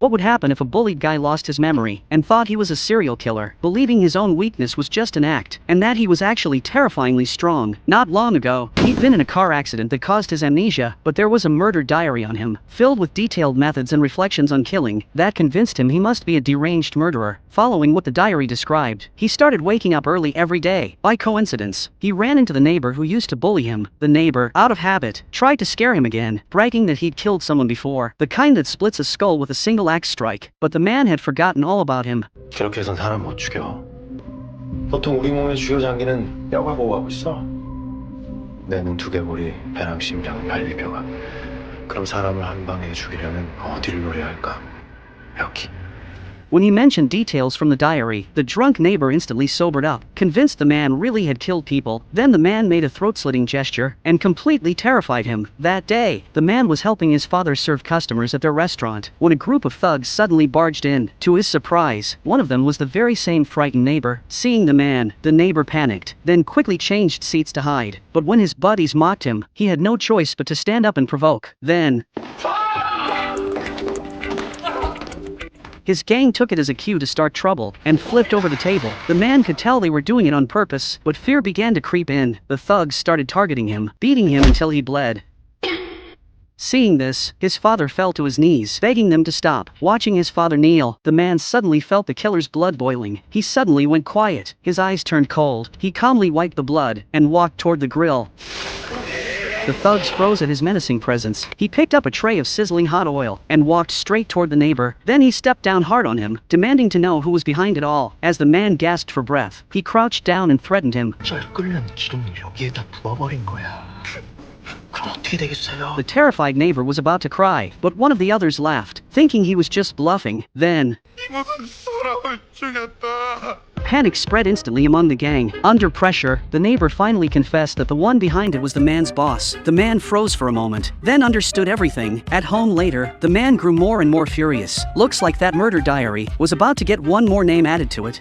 What would happen if a bullied guy lost his memory and thought he was a serial killer, believing his own weakness was just an act, and that he was actually terrifyingly strong? Not long ago, he'd been in a car accident that caused his amnesia, but there was a murder diary on him, filled with detailed methods and reflections on killing, that convinced him he must be a deranged murderer. Following what the diary described, he started waking up early every day. By coincidence, he ran into the neighbor who used to bully him. The neighbor, out of habit, tried to scare him again, bragging that he'd killed someone before, the kind that splits a skull with a single axe strike. But the man had forgotten all about him. 그렇게 해선 사람 못 죽여. 보통 우리 몸의 주요 장기는 뼈가 보호하고 있어. 내 눈 두 개 볼이 배랑 심장, 발리뼈가. 그럼 사람을 한 방에 죽이려면 어디를 노려야 할까? 여기. When he mentioned details from the diary, the drunk neighbor instantly sobered up, convinced the man really had killed people. Then the man made a throat-slitting gesture and completely terrified him. That day, the man was helping his father serve customers at their restaurant when a group of thugs suddenly barged in. To his surprise, one of them was the very same frightened neighbor. Seeing the man, the neighbor panicked, then quickly changed seats to hide. But when his buddies mocked him, he had no choice but to stand up and provoke. Then his gang took it as a cue to start trouble and flipped over the table. The man could tell they were doing it on purpose, but fear began to creep in. The thugs started targeting him, beating him until he bled. Seeing this, his father fell to his knees, begging them to stop. Watching his father kneel, the man suddenly felt the killer's blood boiling. He suddenly went quiet. His eyes turned cold. He calmly wiped the blood and walked toward the grill. The thugs froze at his menacing presence. He picked up a tray of sizzling hot oil and walked straight toward the neighbor. Then he stepped down hard on him, demanding to know who was behind it all. As the man gasped for breath, he crouched down and threatened him. 쩔 끓는 기름을 여기에다 부어버린 거야. 그럼 어떻게 되겠어요? The terrified neighbor was about to cry, but one of the others laughed, thinking he was just bluffing. Then 사람을 죽였다. panic spread instantly among the gang. Under pressure, the neighbor finally confessed that the one behind it was the man's boss. The man froze for a moment, then understood everything. At home later, the man grew more and more furious. Looks like that murder diary was about to get one more name added to it.